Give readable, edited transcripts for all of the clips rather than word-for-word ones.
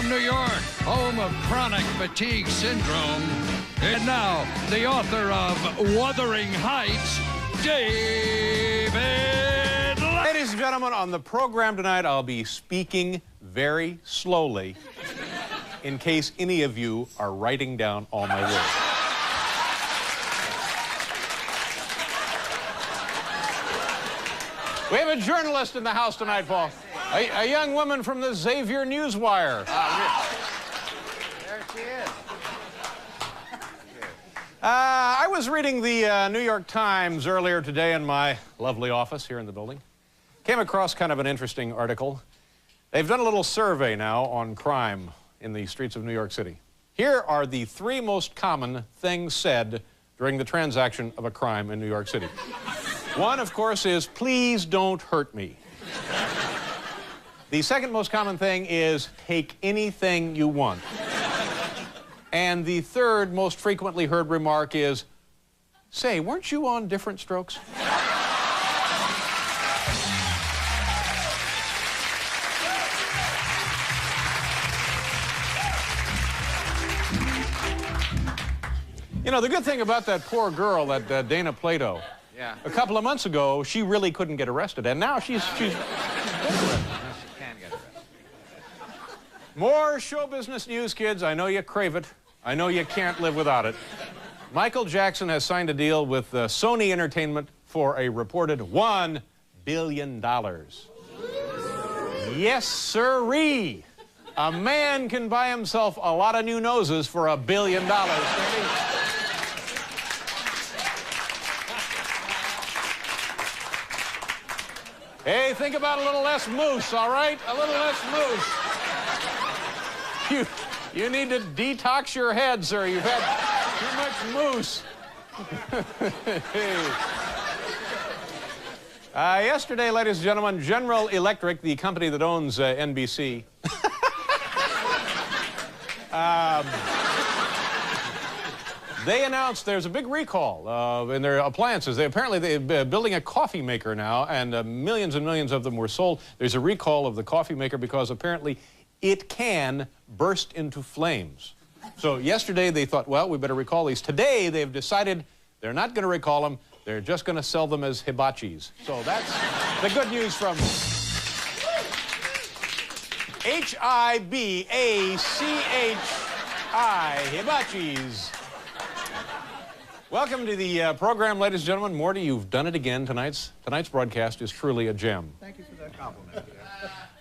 New York, home of chronic fatigue syndrome. And now, the author of Wuthering Heights, David. Ladies and gentlemen, on the program tonight, I'll be speaking very slowly in case any of you are writing down all my words. We have a journalist in the house tonight, Paul. A young woman from the Xavier Newswire. There she is. I was reading the New York Times earlier today in my lovely office here in the building. Came across kind of an interesting article. They've done a little survey now on crime in the streets of New York City. Here are the 3 most common things said during the transaction of a crime in New York City. One, of course, is, please don't hurt me. The second most common thing is, take anything you want. And the third most frequently heard remark is, say, weren't you on Different Strokes? You know, the good thing about that poor girl, that Dana Plato, Yeah. a couple of months ago, she really couldn't get arrested, and now she's Now she can get arrested. More show business news, kids. I know you crave it. I know you can't live without it. Michael Jackson has signed a deal with Sony Entertainment for a reported $1 billion. Yes, sirree. A man can buy himself a lot of new noses for $1 billion. Hey, think about a little less moose, all right? A little less moose. You need to detox your head, sir. You've had too much moose. Yesterday, ladies and gentlemen, General Electric, the company that owns NBC, they announced there's a big recall in their appliances. They're building a coffee maker now, and millions and millions of them were sold. There's a recall of the coffee maker because apparently it can burst into flames. So yesterday they thought, well, we better recall these. Today they've decided they're not going to recall them. They're just going to sell them as hibachis. So that's the good news from H-I-B-A-C-H-I, hibachis. Welcome to the program, ladies and gentlemen. Morty, you've done it again. Tonight's broadcast is truly a gem. Thank you for that compliment.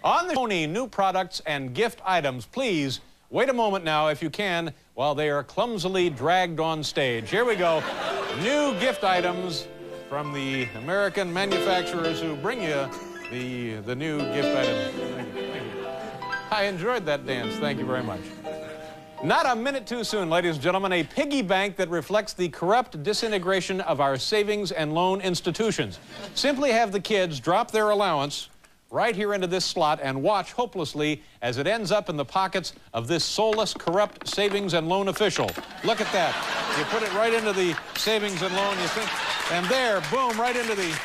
On the Sony new products and gift items, please wait a moment now, if you can, while they are clumsily dragged on stage. Here we go. New gift items from the American manufacturers who bring you the new gift items. Thank you. Thank you. I enjoyed that dance. Thank you very much. Not a minute too soon, ladies and gentlemen, a piggy bank that reflects the corrupt disintegration of our savings and loan institutions. Simply have the kids drop their allowance right here into this slot and watch hopelessly as it ends up in the pockets of this soulless, corrupt savings and loan official. Look at that. You put it right into the savings and loan, you think, and there, boom, right into the...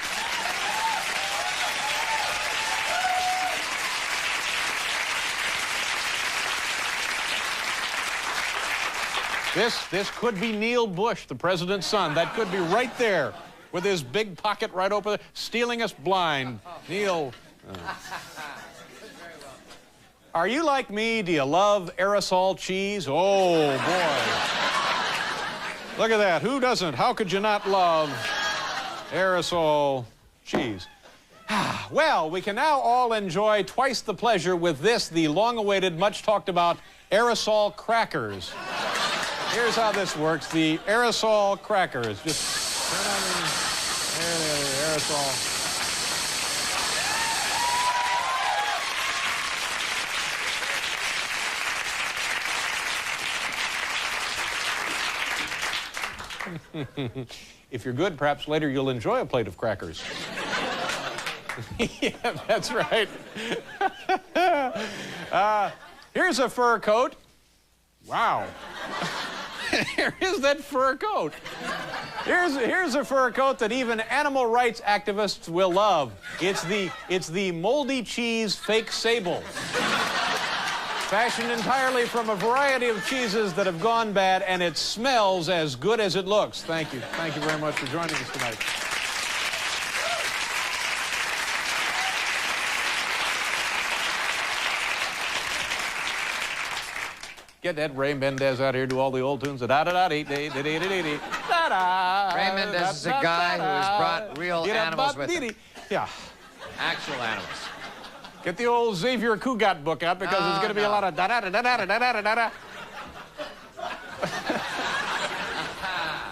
This could be Neil Bush, the president's son. That could be right there with his big pocket right over there, stealing us blind. Neil. Are you like me? Do you love aerosol cheese? Oh, boy. Look at that. Who doesn't? How could you not love aerosol cheese? Well, we can now all enjoy twice the pleasure with this, the long-awaited, much-talked-about aerosol crackers. Here's how this works. The aerosol crackers. Just turn on the aerosol. If you're good, perhaps later you'll enjoy a plate of crackers. Yeah, that's right. Here's a fur coat. Wow. Here is that fur coat. Here's a fur coat that even animal rights activists will love. It's the moldy cheese fake sable. Fashioned entirely from a variety of cheeses that have gone bad, and it smells as good as it looks. Thank you. Thank you very much for joining us tonight. Get that Ray Mendez out here, do all the old tunes. Da-da-da-dee-dee-dee-dee-dee-dee. Da-da. Ray Mendez is a guy who has brought real animals with him. Yeah. Actual animals. Get the old Xavier Cugat book out because there's going to be a lot of da-da-da-da-da-da-da-da-da.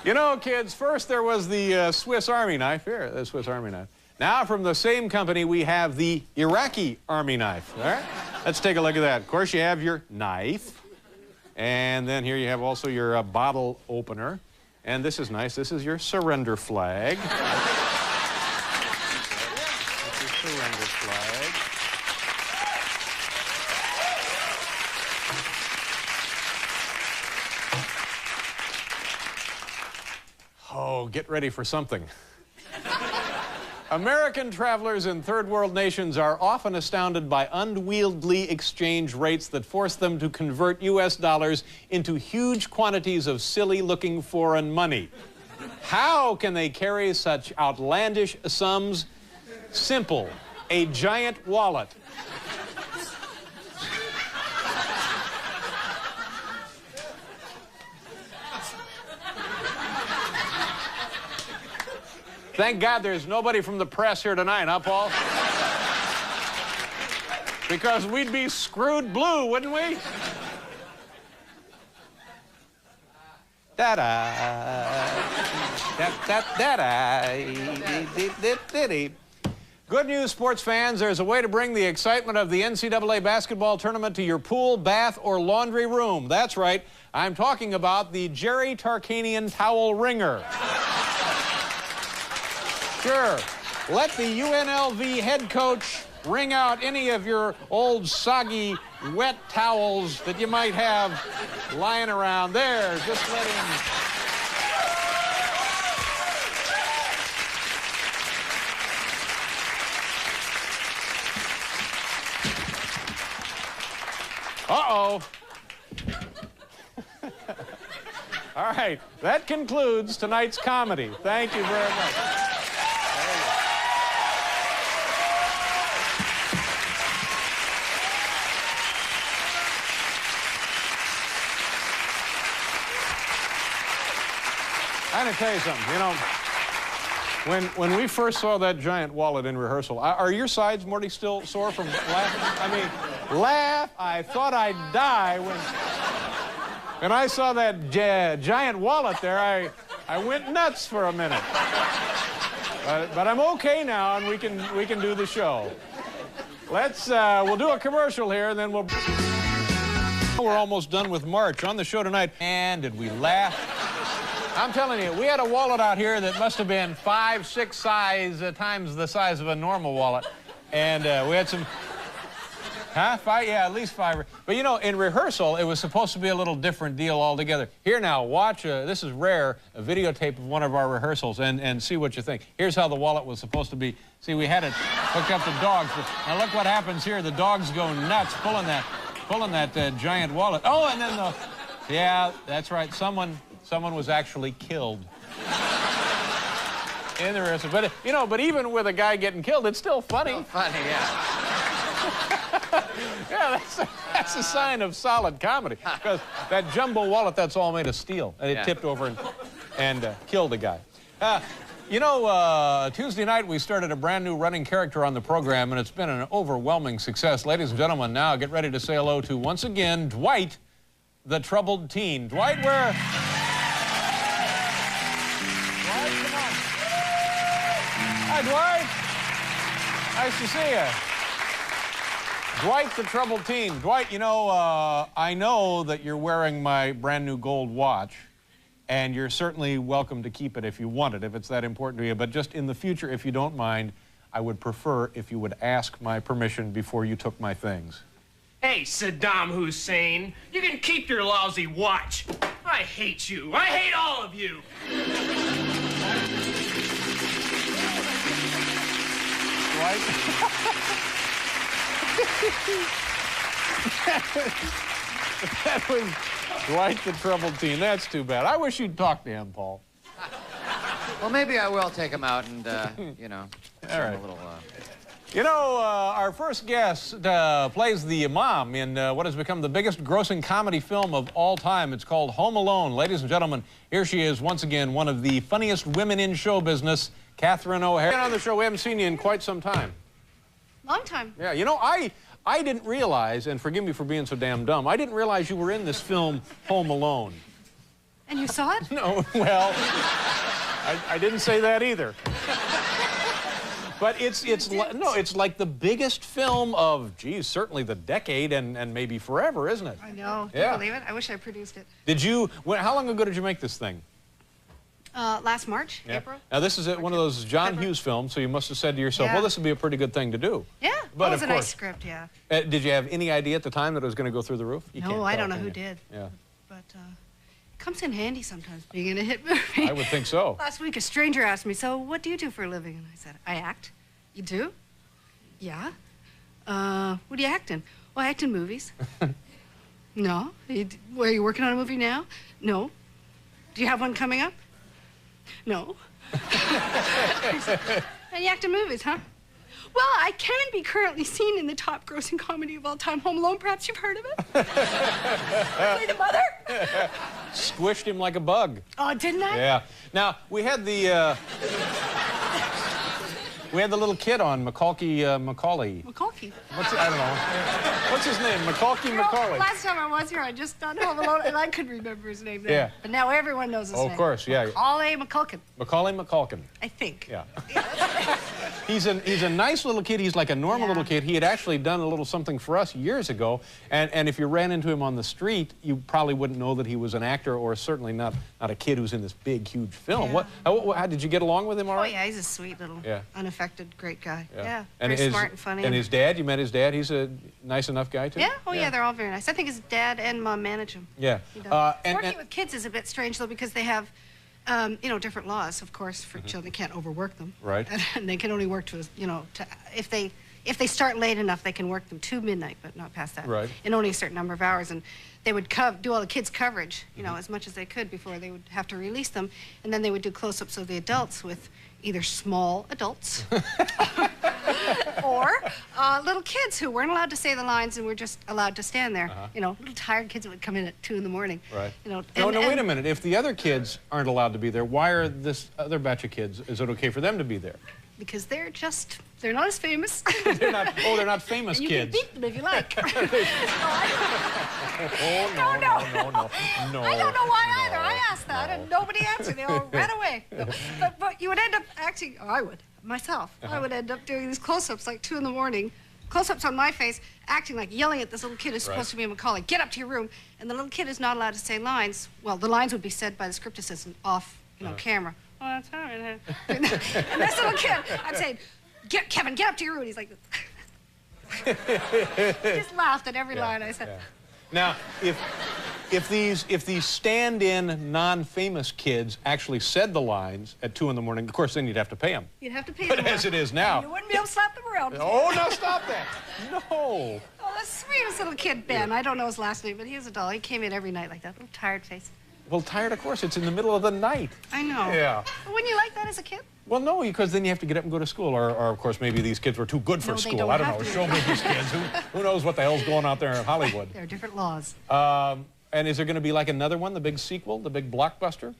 You know, kids, first there was the Swiss Army knife. Here, the Swiss Army knife. Now, from the same company, we have the Iraqi Army knife. All right? Let's take a look at that. Of course, you have your knife. And then here you have also your bottle opener. And this is nice. This is your surrender flag. That's your surrender flag. Oh, get ready for something. American travelers in third world nations are often astounded by unwieldy exchange rates that force them to convert U.S. dollars into huge quantities of silly-looking foreign money. How can they carry such outlandish sums? Simple. A giant wallet. Thank God there's nobody from the press here tonight, huh, Paul? Because we'd be screwed blue, wouldn't we? Da-da. Da-da. Good news, sports fans. There's a way to bring the excitement of the NCAA basketball tournament to your pool, bath, or laundry room. That's right. I'm talking about the Jerry Tarkanian Towel Wringer. Sure. Let the UNLV head coach wring out any of your old soggy, wet towels that you might have lying around there. Just let him. Uh-oh. All right. That concludes tonight's comedy. Thank you very much. I'm going to tell you something, you know, when we first saw that giant wallet in rehearsal, are your sides, Morty, still sore from laughing? I mean, I thought I'd die when I saw that giant wallet there. I went nuts for a minute. But I'm okay now, and we can do the show. We'll do a commercial here, and then we're almost done with March. On the show tonight, and did we laugh? I'm telling you, we had a wallet out here that must have been 5, 6 times the size of a normal wallet. And we had some, 5? Yeah, at least 5. But you know, in rehearsal, it was supposed to be a little different deal altogether. Here now, watch, this is rare, a videotape of one of our rehearsals, and see what you think. Here's how the wallet was supposed to be. See, we had it hooked up to dogs. Now look what happens here. The dogs go nuts pulling that giant wallet. Oh, and then yeah, that's right, someone was actually killed in the rehearsal. But, you know, but even with a guy getting killed, it's still funny. Still funny, yeah. Yeah, that's a sign of solid comedy. Because that jumbo wallet, that's all made of steel. And it tipped over and killed a guy. You know, Tuesday night we started a brand new running character on the program, and it's been an overwhelming success. Ladies and gentlemen, now get ready to say hello to, once again, Dwight, the troubled teen. Dwight, where... Hi, Dwight. Nice to see you. Dwight, the troubled teen. Dwight, you know, I know that you're wearing my brand new gold watch, and you're certainly welcome to keep it if you want it, if it's that important to you. But just in the future, if you don't mind, I would prefer if you would ask my permission before you took my things. Hey, Saddam Hussein, you can keep your lousy watch. I hate you. I hate all of you. That was quite the troubled teen. That's too bad. I wish you'd talk to him, Paul. Well, maybe I will take him out and, you know, All right. a little... You know, our first guest plays the mom in what has become the biggest grossing comedy film of all time. It's called Home Alone. Ladies and gentlemen, here she is once again, one of the funniest women in show business, Catherine O'Hara. On the show, we haven't seen you in quite some time. Long time. Yeah, you know, I didn't realize, and forgive me for being so damn dumb, I didn't realize you were in this film, Home Alone. And you saw it? No, well, I didn't say that either. But it's like the biggest film of, geez, certainly the decade and maybe forever, isn't it? I know. Can Yeah. you believe it? I wish I produced it. Did you, how long ago did you make this thing? Last March, Yeah. April. Now, this is one of those John Hughes films, so you must have said to yourself, Yeah. well, this would be a pretty good thing to do. Yeah. But it was of a course. nice script, yeah. Did you have any idea at the time that it was going to go through the roof? You No, can't I tell, don't know can who you? did. Yeah. But it comes in handy sometimes being in a hit movie. I would think so. Last week, a stranger asked me, so what do you do for a living? And I said, I act. You do? Yeah. What do you act in? Well, I act in movies. No. Are you working on a movie now? No. Do you have one coming up? No. And you act in movies, huh? Well, I can be currently seen in the top grossing comedy of all time, Home Alone. Perhaps you've heard of it? Play the mother? Squished him like a bug. Oh, didn't I? Yeah. Now, we had the little kid on, Macaulay. Macaulay. I don't know. What's his name? Macaulay. Last time I was here, I just done Home Alone, and I couldn't remember his name then. Yeah. But now everyone knows his name. Of course, yeah. Macaulay Culkin, Macaulay Culkin. I think. Yeah. He's a nice little kid. He's like a normal little kid. He had actually done a little something for us years ago, and if you ran into him on the street, you probably wouldn't know that he was an actor, or certainly not a kid who's in this big, huge film. Yeah. How did you get along with him all Oh, right? yeah, he's a sweet little, unaffected, great guy. Yeah, And very smart and funny. And his dad, you met his dad? He's a nice enough guy, too? Yeah, oh yeah, they're all very nice. I think his dad and mom manage him. Yeah. He does. Working with kids is a bit strange, though, because they have, you know, different laws, of course, for children. They can't overwork them. Right. And they can only work to, you know, if they start late enough, they can work them to midnight, but not past that. Right. In only a certain number of hours. And they would do all the kids' coverage, you know, as much as they could before they would have to release them. And then they would do close-ups of the adults with either small adults or little kids who weren't allowed to say the lines and were just allowed to stand there. You know, little tired kids that would come in at 2 in the morning. Right. You know, No, wait a minute. If the other kids aren't allowed to be there, why are this other batch of kids, is it okay for them to be there? Because they're not as famous. They're not famous you kids. You can beat them if you like. No. I don't know why either. I asked that and nobody answered. They all ran away. No. But you would end up acting, or I would, myself. I would end up doing these close-ups like 2 in the morning, close-ups on my face, acting like yelling at this little kid who's supposed to be a Macaulay. Get up to your room. And the little kid is not allowed to say lines. Well, the lines would be said by the script assistant off, you know, camera. Oh, that's all right. And this little kid, I'm saying, Kevin, get up to your room. He's like, he just laughed at every line I said. Yeah. Now, if these stand-in, non-famous kids actually said the lines at 2 in the morning, of course, then you'd have to pay them. You'd have to pay But them. as it is now. You wouldn't be able to slap them around. Oh, no, stop that. No. Oh, the sweetest little kid, Ben. I don't know his last name, but he was a doll. He came in every night like that, little tired face. Well, tired, of course. It's in the middle of the night. I know. Yeah. But wouldn't you like that as a kid? Well, no, because then you have to get up and go to school. Or of course, maybe these kids were too good for No, they school. don't I don't have know. to. Show me these kids. Who knows what the hell's going on out there in Hollywood? There are different laws. And is there going to be like another one, the big sequel, the big blockbuster?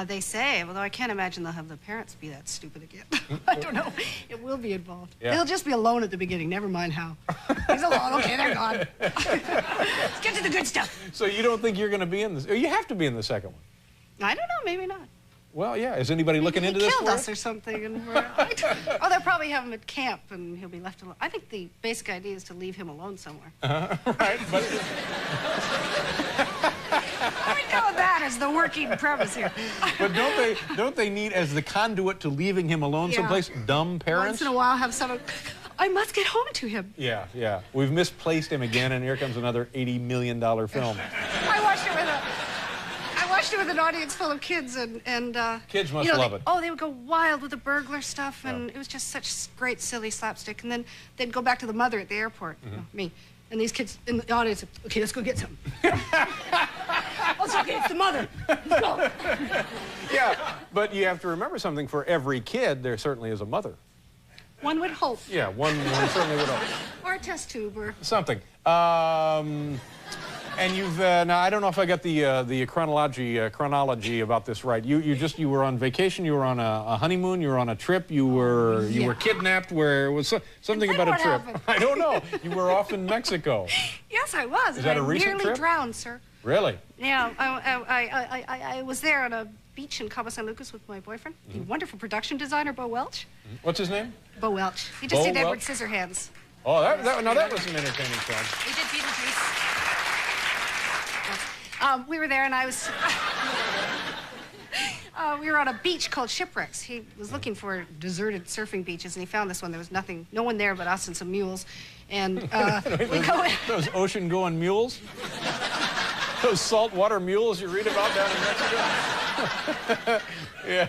They say, although I can't imagine they'll have the parents be that stupid again. I don't know. It will be involved. Yeah. They'll just be alone at the beginning, never mind how. He's alone. Okay, they're gone. Let's get to the good stuff. So you don't think you're going to be in this? You have to be in the second one. I don't know. Maybe not. Well, yeah. Is anybody looking into He this killed for us us? or something. And oh, they'll probably have him at camp and he'll be left alone. I think the basic idea is to leave him alone somewhere. Right, but... I know that is the working premise here. But don't they need, as the conduit to leaving him alone someplace, dumb parents? Once in a while have someone, I must get home to him. Yeah, yeah. We've misplaced him again, and here comes another $80 million film. I watched it with an audience full of kids, and Kids must you know, love it. Oh, they would go wild with the burglar stuff, and it was just such great silly slapstick. And then they'd go back to the mother at the airport, me, And these kids in the audience, okay, let's go get some. Oh, it's okay, it's the mother. Let's go. Yeah, but you have to remember something. For every kid, there certainly is a mother. One would hope. Yeah, one certainly would hope. Or a test tube or... Something. And you've, now I don't know if I got the chronology about this right. You were on vacation, you were on a honeymoon, you were on a trip, you were kidnapped, where it was something about a trip. Happened? I don't know. You were off in Mexico. Yes, I was. Is that a recent nearly trip? drowned, sir. Really? Yeah, I was there on a beach in Cabo San Lucas with my boyfriend, the wonderful production designer, Bo Welch. What's his name? Bo Welch. He just Bo did Edward Welch? Scissorhands. Oh, now that was an entertaining film. He did Beetlejuice. We were there, and I was... we were on a beach called Shipwrecks. He was looking for deserted surfing beaches, and he found this one. There was no one there but us and some mules. And we go in. Those ocean-going mules? Those saltwater mules you read about down in Mexico? Yeah.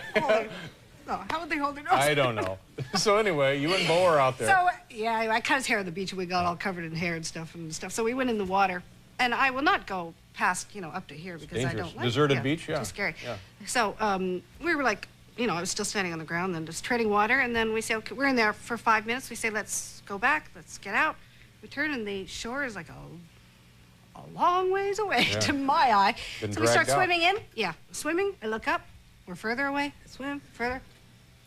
How would they hold their nose? I don't know. So anyway, you and Bo are out there. So, yeah, I cut his hair on the beach, and we got all covered in hair and stuff. So we went in the water. And I will not go past, up to here because I don't like deserted beach, yeah. Too scary. Yeah. So we were like, I was still standing on the ground, then just treading water, and then we say, okay, we're in there for 5 minutes. We say, let's go back, let's get out. We turn, and the shore is like a long ways away to my eye. Been so we start dragged out. swimming in. Yeah, swimming. I look up. We're further away. Swim further.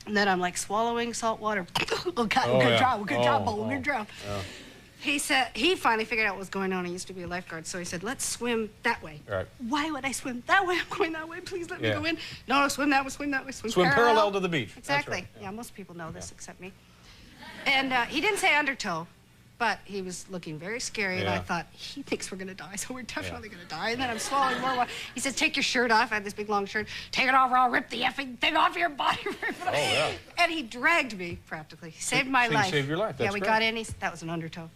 And then I'm like swallowing salt water. We're gonna drown. We're gonna drown. We're gonna drown. Yeah. He said, he finally figured out what was going on. He used to be a lifeguard, so he said, let's swim that way. Right. Why would I swim that way? I'm going that way. Please let me go in. No, swim that way, swim that way. Swim parallel to the beach. Exactly. Right. Yeah, most people know this except me. And he didn't say undertow, but he was looking very scary, and I thought, he thinks we're going to die, so we're definitely going to die. And then I'm swallowing more water. He says, take your shirt off. I had this big, long shirt. Take it off, or I'll rip the effing thing off your body. And he dragged me, practically. He saved my life. He saved your life. That's we great. got in. That was an undertow.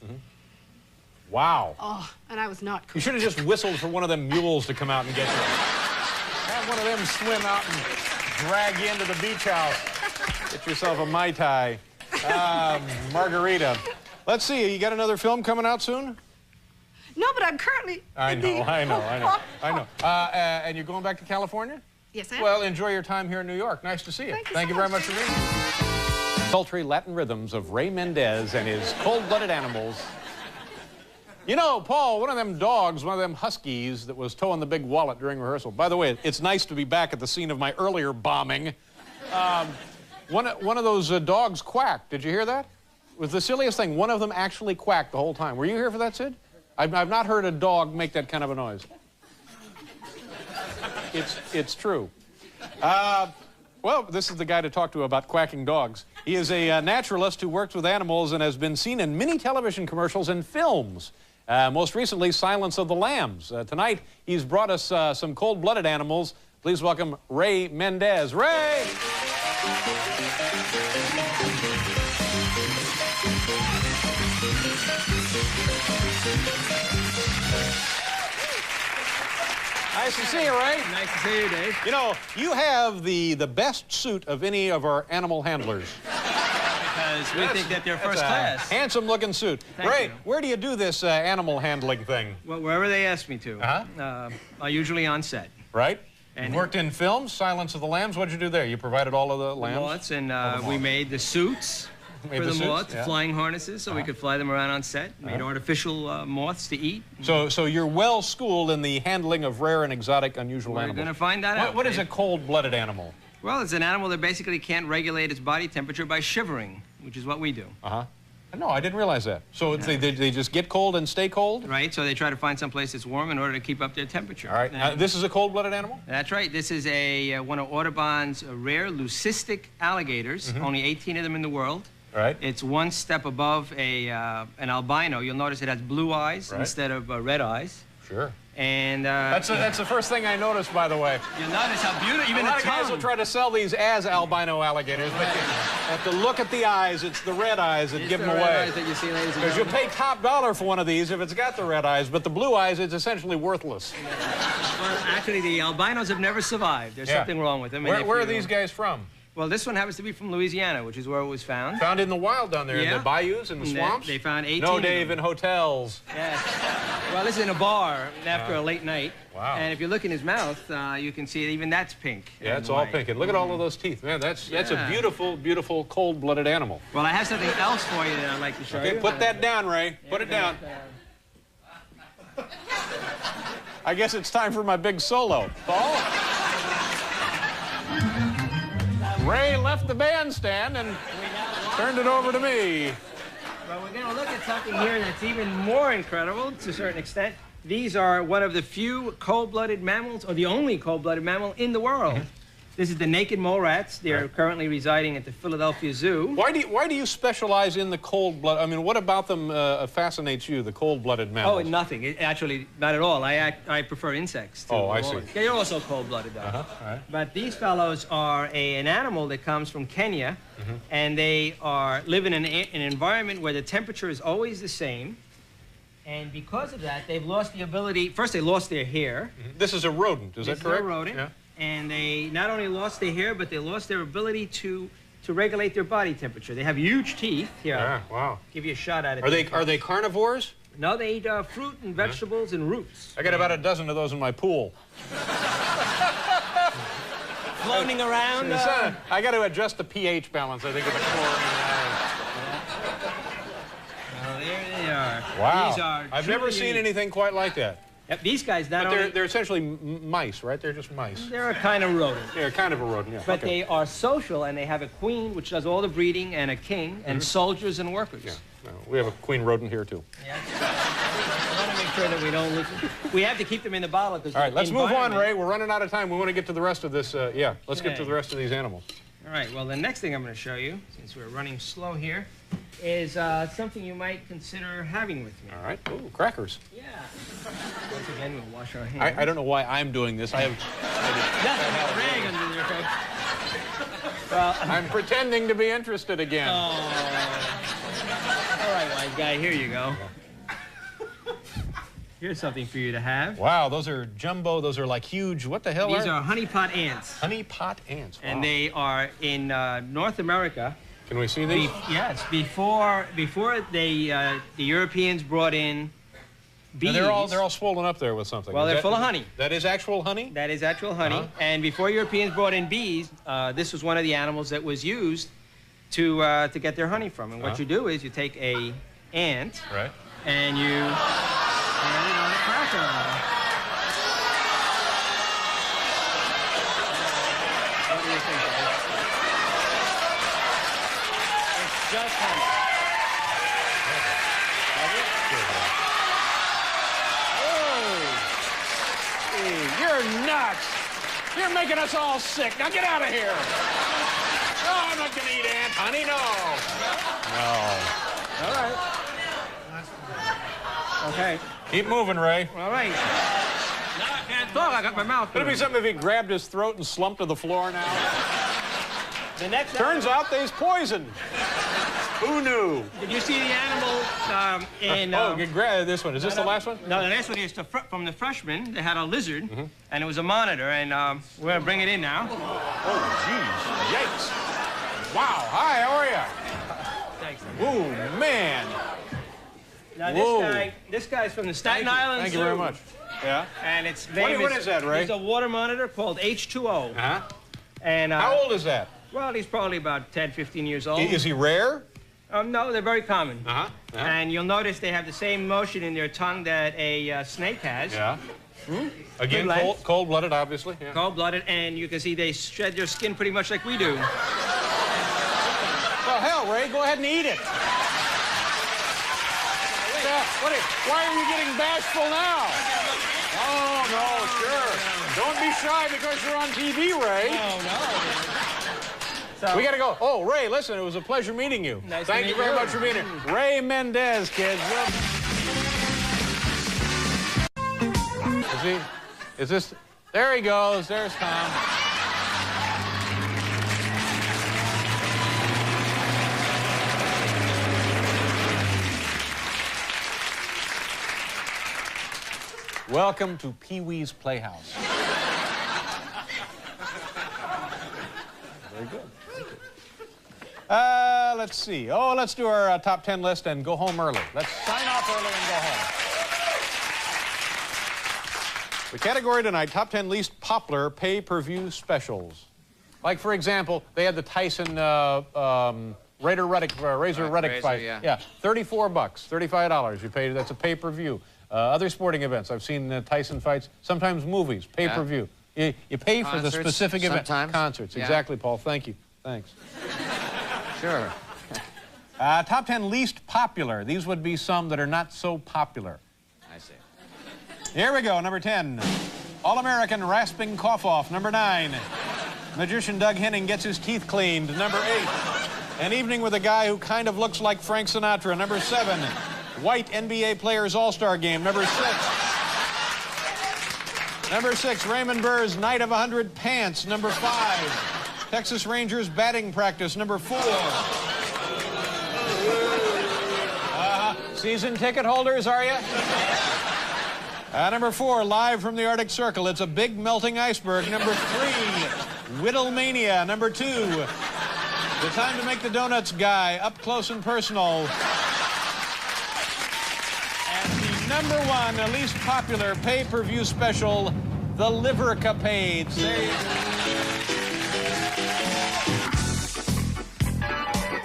Wow. Oh, and I was not cool. You should have just whistled for one of them mules to come out and get you. Have one of them swim out and drag you into the beach house. Get yourself a Mai Tai. Margarita. Let's see, you got another film coming out soon? No, but I'm currently... I know. And you're going back to California? Yes, I am. Well, enjoy your time here in New York. Nice to see you. Thank you very much for being here. Sultry Latin rhythms of Ray Mendez and his cold-blooded animals. You know, Paul, one of them dogs, one of them huskies that was towing the big wallet during rehearsal. By the way, it's nice to be back at the scene of my earlier bombing. One of those dogs quacked. Did you hear that? It was the silliest thing. One of them actually quacked the whole time. Were you here for that, Sid? I've not heard a dog make that kind of a noise. It's true. Well, this is the guy to talk to about quacking dogs. He is a naturalist who works with animals and has been seen in many television commercials and films. Most recently, Silence of the Lambs. Tonight, he's brought us some cold-blooded animals. Please welcome Ray Mendez. Ray! Nice to see you, Ray. Nice to see you, Dave. You know, you have the best suit of any of our animal handlers. Because we think that they're first class. Handsome-looking suit. Thank Ray, you. where do you do this animal handling thing? Well, wherever they ask me to. Usually on set. Right? And worked in films, Silence of the Lambs. What'd you do there? You provided all of the lambs? Moths, and we made the suits for the moths, flying harnesses, so we could fly them around on set. Made artificial moths to eat. So you're well schooled in the handling of rare and exotic, unusual animals. We're going to find that out. What is a cold-blooded animal? Well, it's an animal that basically can't regulate its body temperature by shivering, which is what we do. No, I didn't realize that. So they just get cold and stay cold? Right, so they try to find some place that's warm in order to keep up their temperature. All right. This is a cold-blooded animal? That's right. This is one of Audubon's rare leucistic alligators. Only 18 of them in the world. Right. It's one step above an albino. You'll notice it has blue eyes instead of red eyes. Sure. And that's the first thing I noticed, by the way. You'll notice how beautiful. Even a lot of guys will try to sell these as albino alligators, but you have to look at the eyes. It's the red eyes that give them away. Red eyes that you see, ladies and because you'll pay top dollar for one of these if it's got the red eyes, but the blue eyes, it's essentially worthless. Well, actually, the albinos have never survived. There's something wrong with them. Where are these guys from? Well, this one happens to be from Louisiana, which is where it was found. Found in the wild down there, in the bayous and the swamps? They found 18 No, of Dave, them. in hotels. Yes. Well, this is in a bar after a late night. Wow. And if you look in his mouth, you can see even that's pink. Yeah, it's all pink. And look at all of those teeth. Man, that's a beautiful, beautiful, cold-blooded animal. Well, I have something else for you that I'd like to show you. Okay, put that down, Ray. Put it down. I guess it's time for my big solo. Paul? Ray left the bandstand and turned it over to me. Well, we're going to look at something here that's even more incredible to a certain extent. These are one of the few cold-blooded mammals, or the only cold-blooded mammal in the world. This is the naked mole rats. They're currently residing at the Philadelphia Zoo. Why do you specialize in the cold blood? I mean, what about them fascinates you, the cold-blooded mammals? Oh, nothing. Actually, not at all. I prefer insects. Oh, I see. They're also cold-blooded, though. All right. But these fellows are an animal that comes from Kenya, and they live in an environment where the temperature is always the same. And because of that, they've lost the ability. First, they lost their hair. This is a rodent, is that correct? This is a rodent. Yeah. And they not only lost their hair, but they lost their ability to regulate their body temperature. They have huge teeth. Here, Yeah, wow. I'll give you a shot at it. Are they carnivores? No, they eat fruit and vegetables and roots. I got about a dozen of those in my pool. Floating around. I got to adjust the pH balance, I think, of the chlorine. Oh, there they are. Wow. These are I've never truly seen unique. anything quite like that. Yep, these guys not But only... they're essentially mice, right? They're just mice. They're a kind of rodent. They're kind of a rodent, yeah. But okay. they are social, and they have a queen, which does all the breeding, and a king, and soldiers and workers. Yeah. No, we have a queen rodent here, too. Yeah. I want to make sure that we don't lose them. We have to keep them in the bottle. Because All right, let's move on, Ray. We're running out of time. We want to get to the rest of this. Let's get to the rest of these animals. All right, well, the next thing I'm going to show you, since we're running slow here, is something you might consider having with me. All right. Ooh, crackers. Yeah. Once again, we'll wash our hands. I don't know why I'm doing this. I have Nothing but rag under your face. Well, I'm pretending to be interested again. all right, wise guy, here you go. Here's something for you to have. Wow, those are jumbo. Those are like huge. What the hell These are honeypot ants. honeypot ants? Wow. And they are in North America. Can we see these? Yes, before the Europeans brought in bees. Now they're all swollen up there with something. Well, they're full of honey. That is actual honey? That is actual honey. And before Europeans brought in bees, this was one of the animals that was used to get their honey from. And what you do is you take a ant, Right. and you put it on a cracker. What do you think, guys? It's just honey. You're nuts! You're making us all sick. Now get out of here! No, I'm not going to eat ant honey, no! All right. Okay. Keep moving, Ray. All right. Now I can't talk. I got my mouth. Could it be something if he grabbed his throat and slumped to the floor now? The next Turns out they's poison. Who knew? Did you see the animal in... Grab this one. Is this the last one? No, the next one is from the freshman. They had a lizard, and it was a monitor, and we're going to bring it in now. Oh, jeez. Yikes. Wow. Hi, how are you? Thanks. Ooh, man. Now, Whoa. this guy's from the Staten Island Thank Zoo. you very much. Yeah? And it's What is that, Ray? It's a water monitor called H2O. Uh-huh. And, How old is that? well, he's probably about 10, 15 years old. Is he rare? No, they're very common. Uh-huh. And you'll notice they have the same motion in their tongue that a snake has. Yeah. Again, Good length. cold-blooded, obviously. Yeah. Cold-blooded, and you can see they shed their skin pretty much like we do. Well, hell, Ray, go ahead and eat it. Why are you getting bashful now? Oh, no, sure. Don't be shy because you're on TV, Ray. Oh, no. So, We got to go. Oh, Ray, listen, it was a pleasure meeting you. Nice to Thank you meet very you. much for being here. Ray Mendez, kids. Is this? There he goes. There's Tom. Welcome to Pee-wee's Playhouse. Very good. Let's see. Oh, let's do our top 10 list and go home early. Let's sign off early and go home. The category tonight, top 10 least popular pay-per-view specials. Like, for example, they had the Tyson Razor Reddick fight. Yeah. $34, $35 you paid. That's a pay-per-view. Other sporting events. I've seen Tyson fights, sometimes movies, pay-per-view. You pay for the specific event. Sometimes. Concerts. Yeah. Exactly, Paul. Thank you. Thanks. Sure. Top 10 least popular. These would be some that are not so popular. I see. Here we go. Number 10. All-American Rasping Cough-Off. Number 9. Magician Doug Henning gets his teeth cleaned. Number 8. An Evening with a Guy Who Kind of Looks Like Frank Sinatra. Number 7. White NBA Players All-Star Game. Number 6. Number 6, Raymond Burr's Night of 100 Pants. Number 5, Texas Rangers Batting Practice. Number 4. Season ticket holders, are you? Number 4, Live from the Arctic Circle. It's a big melting iceberg. Number 3, Whittlemania. Number 2, The Time to Make the Donuts Guy, Up Close and Personal. Number 1, the least popular pay-per-view special, The Liver Capades. There you go.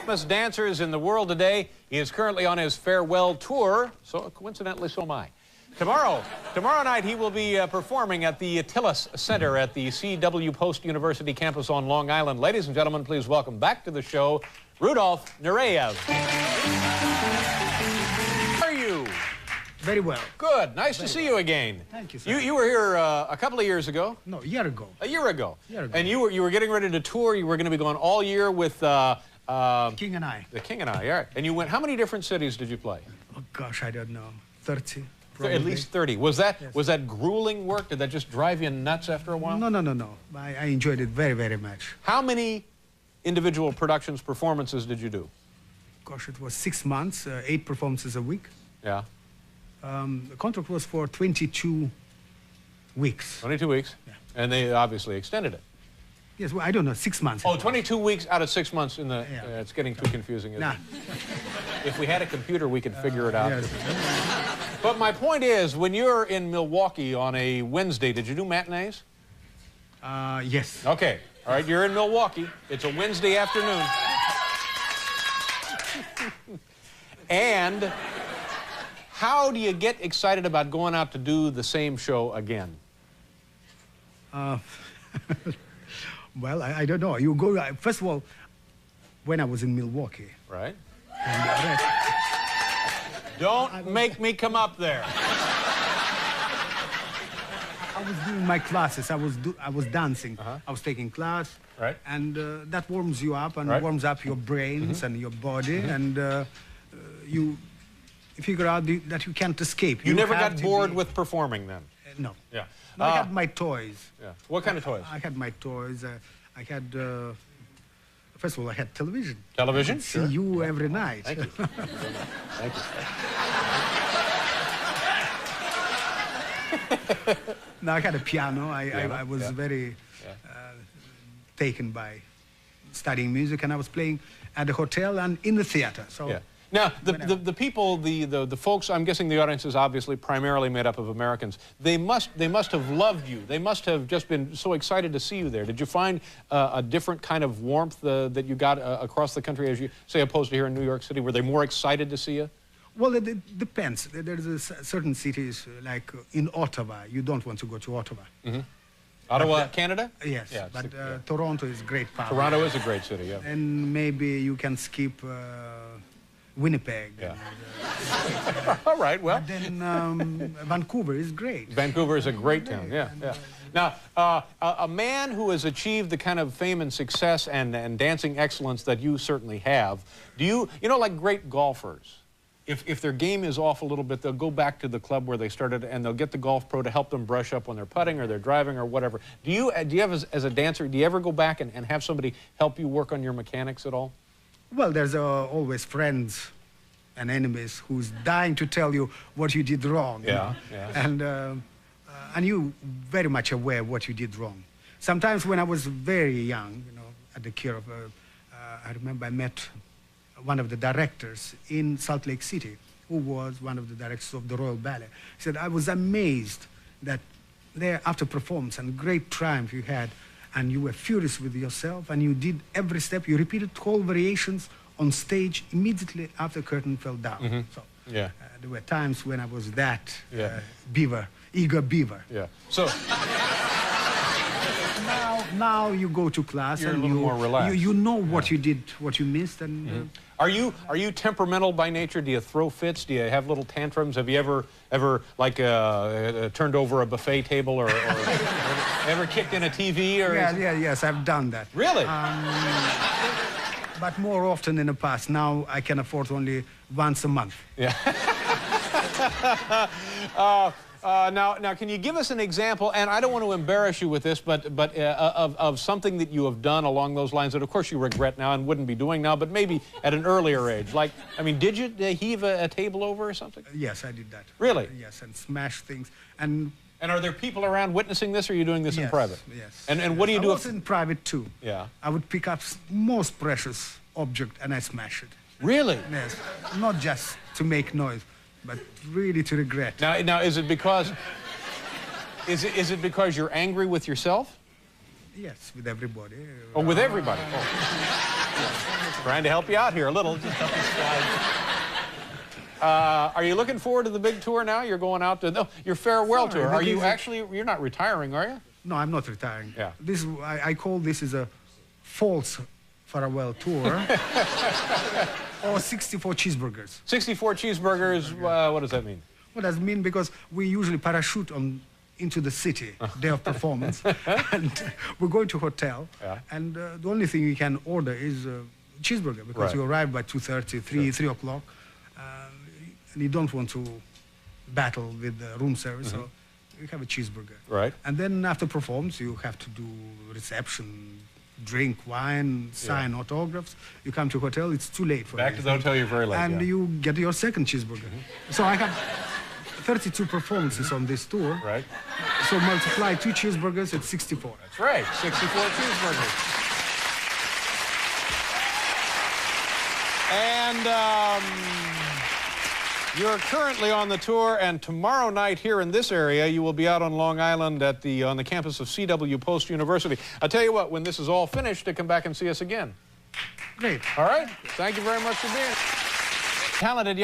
Famous dancers in the world today. He is currently on his farewell tour, so coincidentally, so am I. Tomorrow night, he will be performing at the Tillis Center at the C.W. Post University campus on Long Island. Ladies and gentlemen, please welcome back to the show, Rudolf Nureyev. How are you? Very well. Good. Nice to see you again. Thank you, sir. You were here a couple of years ago. No, a year ago. A year ago. Year ago. And you were getting ready to tour. You were going to be going all year with King and I. The King and I. All right. And you went. How many different cities did you play? Oh gosh, I don't know. 30. Probably. At least 30. Was that grueling work? Did that just drive you nuts after a while? No. I enjoyed it very, very much. How many individual productions, performances did you do? Gosh, it was 6 months, 8 performances a week. Yeah. The contract was for 22 weeks. 22 weeks. Yeah. And they obviously extended it. Yes, well, I don't know, 6 months. Oh, 22 weeks out of 6 months in the... Yeah. It's getting too confusing, isn't Nah. it? If we had a computer, we could figure it out. Yes. But my point is, when you're in Milwaukee on a Wednesday, did you do matinees? Yes. Okay. All right, you're in Milwaukee. It's a Wednesday afternoon. And how do you get excited about going out to do the same show again? Well, I don't know. You go, first of all, when I was in Milwaukee. Right? And Don't make me come up there. I was doing my classes. I was dancing. I was taking class. Right. And that warms you up and Right. warms up your brains and your body. And you figure out that you can't escape. You never have got to bored be- with performing then? No. Yeah. No, I had my toys. Yeah. What kind of toys? I had my toys. I had, first of all, I had television. Television? I could see you every night. Thank you. Thank you. No, I had a piano. I was Yeah. very taken by studying music, and I was playing at the hotel and in the theater. So. Yeah. Now, the people, the folks, I'm guessing the audience is obviously primarily made up of Americans. They must have loved you. They must have just been so excited to see you there. Did you find a different kind of warmth that you got across the country, as you say, opposed to here in New York City? Were they more excited to see you? Well, it depends. There's certain cities, like in Ottawa, you don't want to go to Ottawa. Mm-hmm. Ottawa, Canada? Yes, Yeah, but yeah. Toronto is great power. Toronto is a great city, yeah. And maybe you can skip Winnipeg. Yeah. All right, well. But then Vancouver is great. Vancouver is a great town, yeah, yeah. Now, a man who has achieved the kind of fame and success and dancing excellence that you certainly have, do you know, like great golfers, if their game is off a little bit, they'll go back to the club where they started and they'll get the golf pro to help them brush up when they're putting or they're driving or whatever. Do you have, as a dancer, do you ever go back and have somebody help you work on your mechanics at all? Well, there's always friends and enemies who's dying to tell you what you did wrong. you Yeah, know? yeah. And you very much aware of what you did wrong. Sometimes when I was very young, you know, at the care of I remember I met one of the directors in Salt Lake City, who was one of the directors of the Royal Ballet. He said, I was amazed that there, after performance and great triumph you had, and you were furious with yourself, and you did every step, you repeated 12 variations on stage immediately after the curtain fell down. So Yeah. there were times when I was that Yeah. eager beaver. Yeah. So Now you go to class You're a and little more relaxed. you know what you did, what you missed, and are you temperamental by nature? Do you throw fits? Do you have little tantrums? Have you ever like turned over a buffet table or ever kicked in a TV? Or yes, I've done that. Really? But more often in the past. Now I can afford only once a month. Yeah. Now, can you give us an example? And I don't want to embarrass you with this, but of something that you have done along those lines that, of course, you regret now and wouldn't be doing now, but maybe at an earlier age. Like, I mean, did you heave a table over or something? Yes, I did that. Really? Yes, and smash things. And are there people around witnessing this, or are you doing this in private? Yes. And what do you do? I was in private too. Yeah. I would pick up most precious object and I smash it. Really? Yes. Not just to make noise, but really to regret. Now, is it because is it because you're angry with yourself? Yes, with everybody. Oh, with everybody. Oh. Trying to help you out here a little. Just up the slide. Are you looking forward to the big tour now? You're going out to your farewell tour. Are you actually? You're not retiring, are you? No, I'm not retiring. Yeah. This I call this is a false farewell tour. Or 64 cheeseburgers. 64 cheeseburgers. What does that mean? What does it mean? Because we usually parachute into the city day of performance, and we're going to hotel, and the only thing you can order is a cheeseburger because you arrive by 2:30, 3 o'clock, and you don't want to battle with the room service, so you have a cheeseburger. Right. And then after performance, you have to do reception, drink wine, sign autographs. You come to hotel, it's too late for you. Back to the hotel, you're very late. And you get your second cheeseburger. So I have 32 performances on this tour. Right. So multiply 2 cheeseburgers at 64. That's right, 64 cheeseburgers. And you're currently on the tour, and tomorrow night here in this area, you will be out on Long Island at on the campus of C.W. Post University. I'll tell you what, when this is all finished, to come back and see us again. Great. All right? Thank you very much for being talented.